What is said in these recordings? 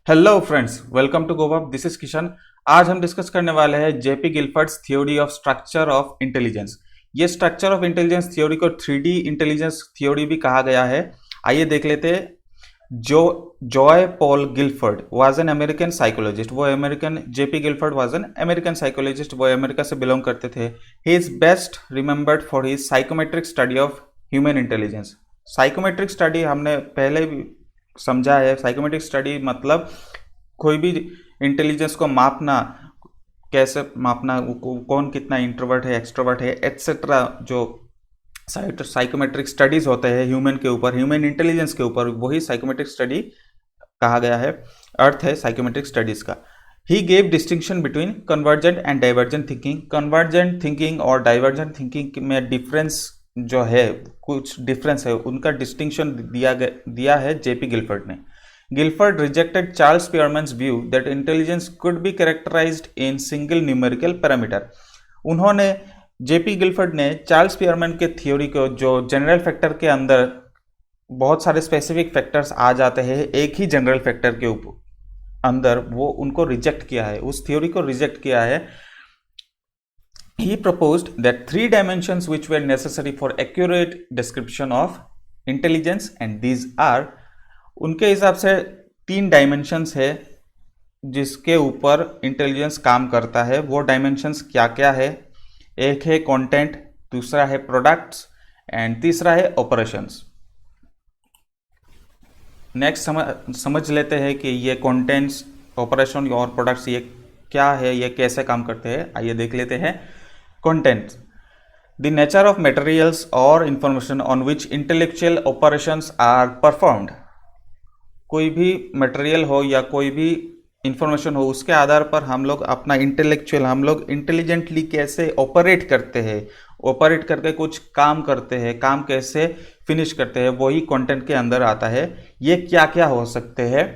Hello friends, welcome to गोवप। This is Kishan. आज हम डिस्कस करने वाले हैं JP Guilford's theory of structure of intelligence. ये स्ट्रक्चर ऑफ इंटेलिजेंस थ्योरी को 3D इंटेलिजेंस थ्योरी भी कहा गया है। आइए देख लेते हैं। Joy Paul Guilford was an American psychologist. वो American JP Guilford was an American psychologist. वो अमेरिका से बिलोंग करते थे। He is best remembered for his psychometric study of human intelligence. Psychometric study हमने पहले भी समझा है। साइकोमेट्रिक स्टडी मतलब कोई भी इंटेलिजेंस को मापना, कैसे मापना, कौन कितना इंट्रोवर्ट है, एक्सट्रोवर्ट है, एटसेट्रा। जो साइकोमेट्रिक स्टडीज होते हैं ह्यूमन के ऊपर, ह्यूमन इंटेलिजेंस के ऊपर, वही साइकोमेट्रिक स्टडी कहा गया है। अर्थ है साइकोमेट्रिक स्टडीज का। He gave distinction between convergent and divergent thinking. Convergent thinking और डाइवर्जेंट थिंकिंग में डिफरेंस जो है, कुछ डिफरेंस है, उनका डिस्टिंक्शन दिया है जेपी गिलफर्ड ने। Guilford rejected Charles Spearman's view that intelligence could be characterised in single numerical parameter. उन्होंने, जेपी गिलफर्ड ने चार्ल्स स्पीयरमैन के थ्योरी को, जो जनरल फैक्टर के अंदर बहुत सारे स्पेसिफिक फैक्टर्स आ जाते हैं एक ही जनरल फैक्टर के ऊपर अंदर, वो उनको रिजेक्ट किया है, उस थ्योरी को रिजेक्ट किया है। He proposed that 3 dimensions which were necessary for accurate description of intelligence, and these are, उनके हिसाब से 3 डायमेंशंस है जिसके ऊपर इंटेलिजेंस काम करता है। वो डायमेंशंस क्या क्या है? एक है कंटेंट, दूसरा है प्रोडक्ट्स एंड तीसरा है ऑपरेशंस। नेक्स्ट समझ लेते हैं कि ये कंटेंट्स, ऑपरेशन और प्रोडक्ट्स ये क्या है, ये कैसे काम करते हैं। आइए देख लेते हैं। Contents: the nature of materials or information on which intellectual operations are performed। कोई भी मटेरियल हो या कोई भी इंफॉर्मेशन हो, उसके आधार पर हम लोग अपना हम लोग इंटेलिजेंटली कैसे ऑपरेट करते हैं, ऑपरेट करके कुछ काम करते हैं, काम कैसे फिनिश करते हैं, वही कंटेंट के अंदर आता है। ये क्या क्या हो सकते हैं?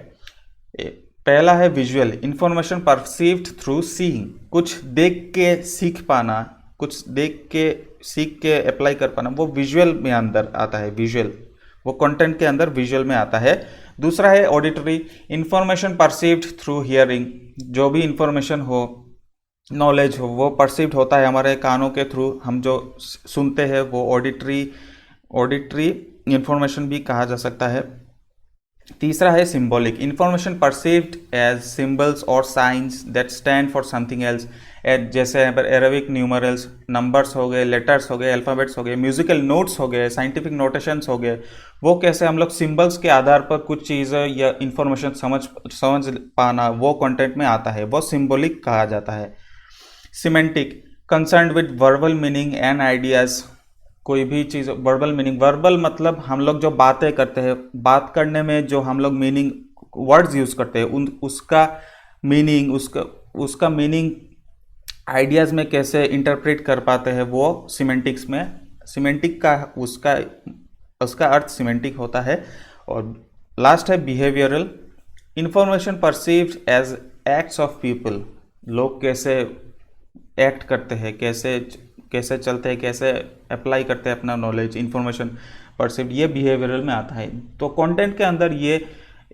पहला है visual information perceived through seeing. कुछ देख के सीख पाना, कुछ देख के सीख के अप्लाई कर पाना, वो विजुअल में अंदर आता है। विजुअल वो कंटेंट के अंदर विजुअल में आता है। दूसरा है auditory information perceived through hearing. जो भी इंफॉर्मेशन हो, नॉलेज हो, वो परसीव्ड होता है हमारे कानों के थ्रू। हम जो सुनते हैं वो ऑडिटरी इंफॉर्मेशन भी कहा जा सकता है। तीसरा है symbolic information perceived as symbols और signs that stand for something else. जैसे अरेबिक न्यूमरल्स, नंबर्स हो गए, लेटर्स हो गए, अल्फ़ाबेट्स हो गए, म्यूजिकल नोट्स हो गए, साइंटिफिक नोटेशंस हो गए। वो कैसे हम लोग सिंबल्स के आधार पर कुछ चीज़ें या इंफॉर्मेशन समझ पाना, वो कंटेंट में आता है, वो सिंबॉलिक कहा जाता है। Semantic concern with verbal meaning and ideas. कोई भी चीज़ वर्बल मीनिंग, वर्बल मतलब हम लोग जो बातें करते हैं, बात करने में जो हम लोग मीनिंग वर्ड्स यूज़ करते हैं, उसका मीनिंग आइडियाज़ में कैसे इंटरप्रेट कर पाते हैं, वो सिमेंटिक्स में, सिमेंटिक का उसका अर्थ सिमेंटिक होता है। और लास्ट है behavioural information perceived as acts of people. लोग कैसे एक्ट करते हैं, कैसे चलते हैं, कैसे अप्लाई करते हैं अपना नॉलेज, इंफॉर्मेशन परसीव्ड, ये बिहेवियरल में आता है। तो कंटेंट के अंदर ये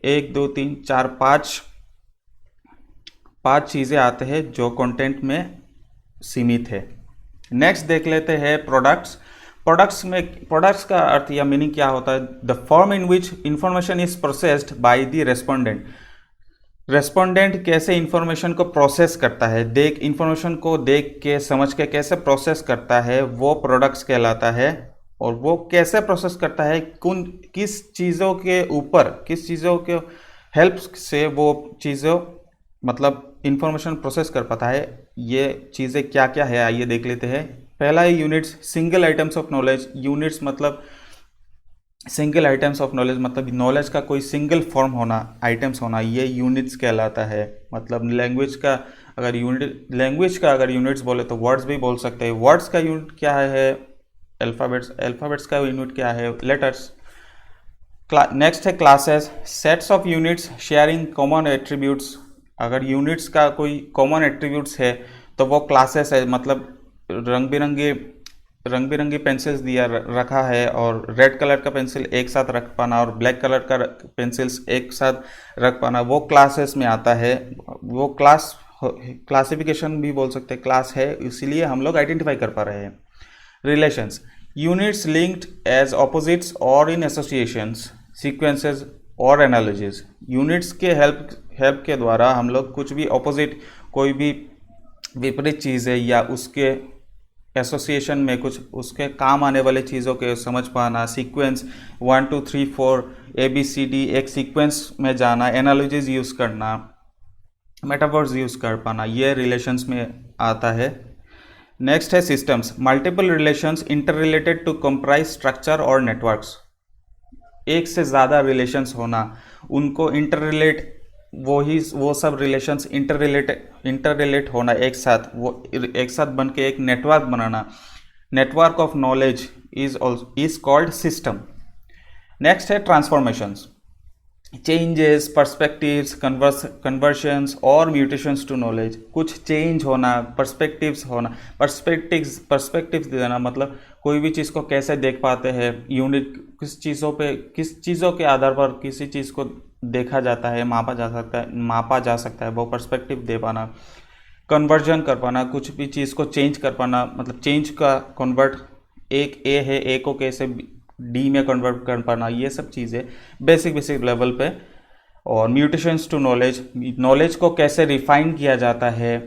1 2 3 4 5 चीज़ें आते हैं जो कंटेंट में सीमित है। नेक्स्ट देख लेते हैं प्रोडक्ट्स। प्रोडक्ट्स का अर्थ या मीनिंग क्या होता है? The form in which information is processed by the respondent. Respondent कैसे इंफॉर्मेशन को प्रोसेस करता है, इंफॉर्मेशन को देख के समझ के कैसे प्रोसेस करता है, वो प्रोडक्ट्स कहलाता है। और वो कैसे प्रोसेस करता है, किस चीज़ों के हेल्प से वो चीज़ों मतलब इंफॉर्मेशन प्रोसेस कर पाता है। ये चीज़ें क्या क्या है आइए देख लेते हैं। पहला है units, single items of knowledge. Units मतलब सिंगल आइटम्स ऑफ नॉलेज, मतलब नॉलेज का कोई सिंगल फॉर्म होना, आइटम्स होना, ये यूनिट्स कहलाता है। मतलब लैंग्वेज का अगर यूनिट्स बोले तो वर्ड्स भी बोल सकते हैं। वर्ड्स का यूनिट क्या है? अल्फ़ाबेट्स का यूनिट क्या है? लेटर्स। नेक्स्ट है classes, sets of units sharing common attributes. अगर यूनिट्स का कोई कॉमन एट्रीब्यूट्स है तो वो क्लासेस है, मतलब रंग बिरंगे रंग बिरंगी पेंसिल्स दिया रखा है और रेड कलर का पेंसिल एक साथ रख पाना और ब्लैक कलर का पेंसिल्स एक साथ रख पाना, वो क्लासेस में आता है। वो क्लासिफिकेशन भी बोल सकते हैं, क्लास है, इसीलिए हम लोग आइडेंटिफाई कर पा रहे हैं। Relations, units linked as opposites और इन एसोसिएशंस, सीक्वेंसेस और एनालॉजीज। यूनिट्स के हेल्प के द्वारा हम लोग कुछ भी ऑपोजिट, कोई भी विपरीत चीज़ है या उसके एसोसिएशन में कुछ उसके काम आने वाले चीज़ों के समझ पाना, सीक्वेंस 1 2 3 4 ABCD एक सीक्वेंस में जाना, एनालॉजीज यूज़ करना, मेटाफर्स यूज़ कर पाना, ये रिलेशंस में आता है। नेक्स्ट है systems, multiple relations interrelated to comprise structure और नेटवर्क्स। एक से ज़्यादा रिलेशंस होना, उनको इंटर रिलेट, वो सब रिलेशंस इंटर रिलेट होना एक साथ, वो एक साथ बन के एक network banana, network of knowledge is called system. Next है ट्रांसफॉर्मेशंस, चेंजेस, पर्सपेक्टिव्स, कन्वर्शंस और म्यूटेशंस टू नॉलेज। कुछ चेंज होना, पर्सपेक्टिव्स देना, मतलब कोई भी चीज़ को कैसे देख पाते हैं, यूनिट किस चीज़ों के आधार पर किसी चीज़ को देखा जाता है, मापा जा सकता है, वो पर्सपेक्टिव दे पाना। कन्वर्जन कर पाना, कुछ भी चीज़ को चेंज कर पाना, मतलब चेंज का कन्वर्ट, एक ए है, ए को कैसे डी में कन्वर्ट कर पाना, ये सब चीज़ें बेसिक लेवल पे। और म्यूटेशंस टू नॉलेज, नॉलेज को कैसे रिफाइन किया जाता है,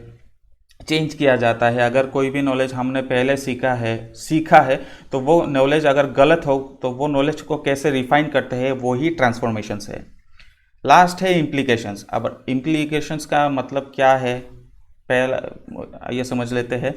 चेंज किया जाता है। अगर कोई भी नॉलेज हमने पहले सीखा है तो वो नॉलेज अगर गलत हो तो वो नॉलेज को कैसे रिफाइन करते हैं, वो ही ट्रांसफॉर्मेशंस है। लास्ट है इम्प्लीकेशंस। अब इम्प्लीकेशंस का मतलब क्या है, पहला ये समझ लेते हैं।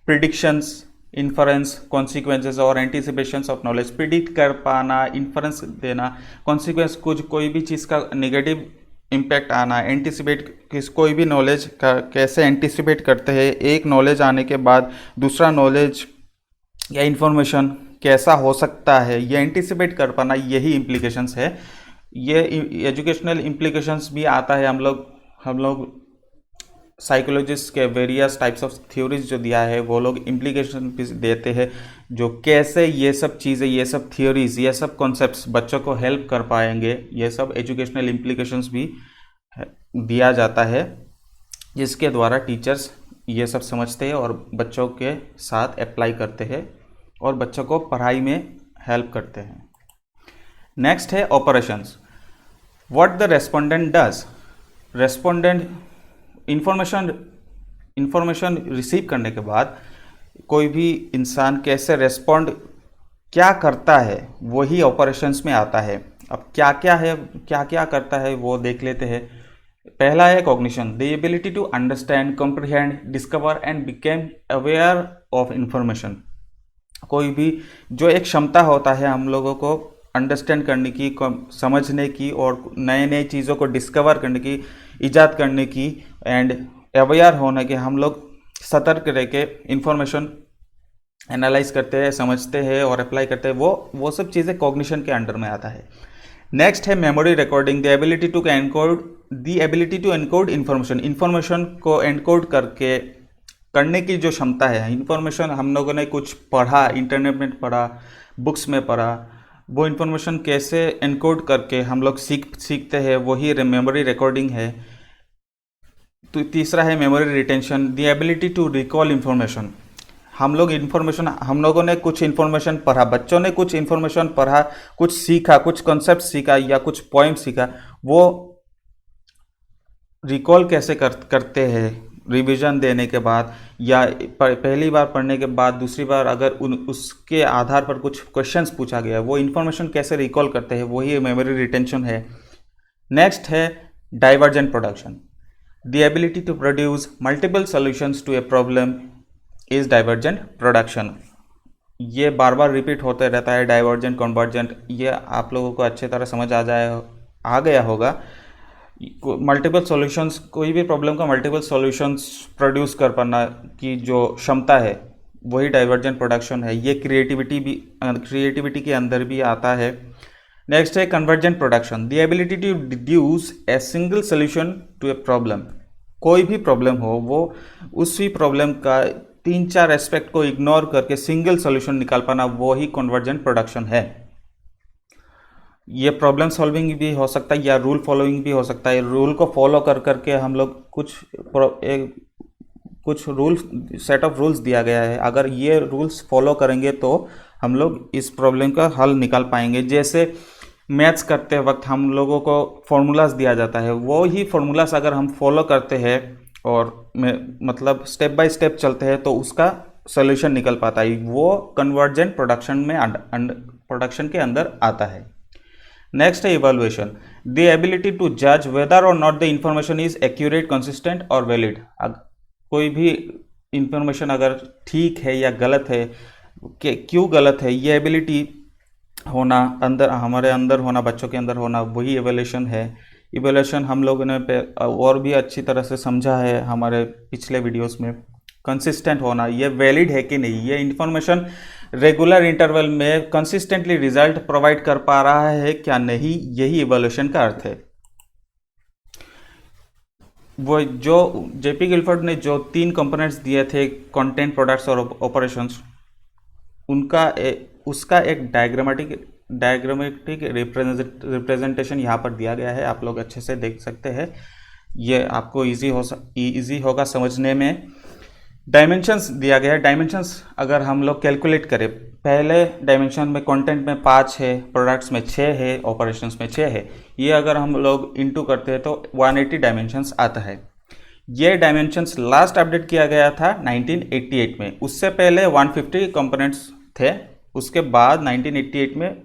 प्रिडिक्शंस, इन्फरेंस, कॉन्सिक्वेंसेस और एंटीसिपेशंस ऑफ नॉलेज। प्रिडिक्ट कर पाना, इन्फरेंस देना, कॉन्सिक्वेंस कोई भी चीज़ का नेगेटिव इम्पैक्ट आना, एंटीसिपेट कोई भी नॉलेज का कैसे एंटीसिपेट करते हैं, एक नॉलेज आने के बाद दूसरा नॉलेज या इन्फॉर्मेशन कैसा हो सकता है, ये एंटीसिपेट कर पाना, यही इम्प्लीकेशंस है। ये एजुकेशनल इम्प्लीकेशंस भी आता है। हम लोग साइकोलॉजिस्ट के वेरियस टाइप्स ऑफ थ्योरीज जो दिया है, वो लोग इम्प्लीकेशन भी देते हैं, जो कैसे ये सब चीज़ें, ये सब थ्योरीज, ये सब कॉन्सेप्ट्स बच्चों को हेल्प कर पाएंगे, ये सब एजुकेशनल इम्प्लीकेशंस भी दिया जाता है, जिसके द्वारा टीचर्स ये सब समझते हैं और बच्चों के साथ अप्लाई करते हैं और बच्चों को पढ़ाई में हेल्प करते हैं। नेक्स्ट है operations. What the respondent does. Respondent information receive करने के बाद कोई भी इंसान कैसे रेस्पॉन्ड, क्या करता है, वही ऑपरेशंस में आता है। अब क्या क्या करता है वो देख लेते हैं। पहला है cognition, the ability to understand, comprehend, discover and became aware of information. कोई भी जो एक क्षमता होता है हम लोगों को अंडरस्टैंड करने की, समझने की और नए नए चीज़ों को डिस्कवर करने की, इजाद करने की एंड अवेयर होने के, हम लोग सतर्क रह के इंफॉर्मेशन एनालाइज करते हैं, समझते हैं और अप्लाई करते हैं, वो सब चीज़ें कॉग्निशन के अंडर में आता है। नेक्स्ट है memory recording, the ability to encode information को एनकोड करने की जो क्षमता है। इन्फॉर्मेशन हम लोगों ने कुछ पढ़ा, इंटरनेट में पढ़ा, बुक्स में पढ़ा, वो इन्फॉर्मेशन कैसे एनकोड करके हम लोग सीखते हैं, वही मेमोरी रिकॉर्डिंग है। तो तीसरा है memory retention, the ability to recall information. हम लोगों ने कुछ इन्फॉर्मेशन पढ़ा, बच्चों ने कुछ इन्फॉर्मेशन पढ़ा, कुछ सीखा, कुछ कॉन्सेप्ट सीखा या कुछ पॉइंट सीखा, वो रिकॉल कैसे करते हैं रिवीजन देने के बाद या पहली बार पढ़ने के बाद, दूसरी बार अगर उसके आधार पर कुछ क्वेश्चंस पूछा गया, वो इन्फॉर्मेशन कैसे रिकॉल करते हैं, वही मेमोरी रिटेंशन है। नेक्स्ट है divergent production, the ability to produce multiple solutions to a problem is divergent production. ये बार बार रिपीट होते रहता है, डाइवर्जेंट, कन्वर्जेंट, ये आप लोगों को अच्छी तरह समझ आ गया होगा। मल्टीपल सॉल्यूशंस, कोई भी प्रॉब्लम का मल्टीपल सॉल्यूशंस प्रोड्यूस कर पाना की जो क्षमता है, वही डाइवर्जेंट प्रोडक्शन है। ये क्रिएटिविटी के अंदर भी आता है। नेक्स्ट है convergent production, the ability to deduce a single solution to a problem. कोई भी प्रॉब्लम हो, वो उसी प्रॉब्लम का 3-4 एस्पेक्ट को इग्नोर करके सिंगल सॉल्यूशन निकाल पाना, वो ही कन्वर्जेंट प्रोडक्शन है। ये प्रॉब्लम सॉल्विंग भी हो सकता है या रूल फॉलोइंग भी हो सकता है। रूल को फॉलो कर करके हम लोग कुछ रूल, सेट ऑफ रूल्स दिया गया है, अगर ये रूल्स फॉलो करेंगे तो हम लोग इस प्रॉब्लम का हल निकाल पाएंगे। जैसे मैथ्स करते वक्त हम लोगों को फॉर्मूलाज दिया जाता है, वो ही फॉर्मूलाज अगर हम फॉलो करते हैं और मतलब स्टेप बाय स्टेप चलते हैं तो उसका सॉल्यूशन निकल पाता है, वो कन्वर्जेंट प्रोडक्शन के अंदर आता है। नेक्स्ट है इवैल्यूएशन, द एबिलिटी टू जज वेदर और not the information is accurate, consistent और वैलिड। कोई भी इंफॉर्मेशन अगर ठीक है या गलत है, क्यों गलत है, ये एबिलिटी होना अंदर, हमारे अंदर होना, बच्चों के अंदर होना, वही इवैल्यूएशन है। इवैल्यूएशन हम लोगों ने और भी अच्छी तरह से समझा है हमारे पिछले वीडियोस में। कंसिस्टेंट होना, ये वैलिड है कि नहीं, ये इंफॉर्मेशन रेगुलर इंटरवल में कंसिस्टेंटली रिजल्ट प्रोवाइड कर पा रहा है क्या नहीं, यही इवैल्यूएशन का अर्थ है। वो जो जेपी गिलफोर्ड ने जो 3 कंपोनेंट्स दिए थे, कंटेंट, प्रोडक्ट्स और ऑपरेशंस, उसका एक डायग्रामेटिक रिप्रेजेंटेशन यहाँ पर दिया गया है, आप लोग अच्छे से देख सकते हैं, ये आपको इजी होगा समझने में। डायमेंशंस दिया गया है। डायमेंशंस अगर हम लोग कैलकुलेट करें, पहले डायमेंशन में कंटेंट में 5 है, प्रोडक्ट्स में 6 है, ऑपरेशंस में 6 है, ये अगर हम लोग इंटू करते हैं तो 180 डायमेंशंस आता है। ये डायमेंशंस लास्ट अपडेट किया गया था 1988 में, उससे पहले 150 कंपोनेंट्स थे, उसके बाद 1988 में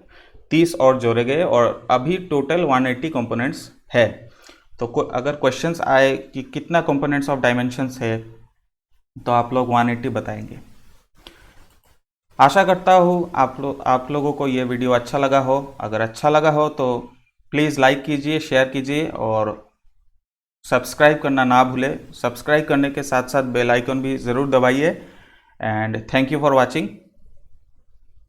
30 और जोड़े गए और अभी टोटल 180 कंपोनेंट्स है। तो अगर क्वेश्चंस आए कि कितना कंपोनेंट्स ऑफ डायमेंशंस है तो आप लोग 180 बताएंगे। आशा करता हूँ आप लोगों को ये वीडियो अच्छा लगा हो। अगर अच्छा लगा हो तो प्लीज़ लाइक कीजिए, शेयर कीजिए और सब्सक्राइब करना ना भूलें। सब्सक्राइब करने के साथ साथ बेल आइकन भी ज़रूर दबाइए। And thank you for watching.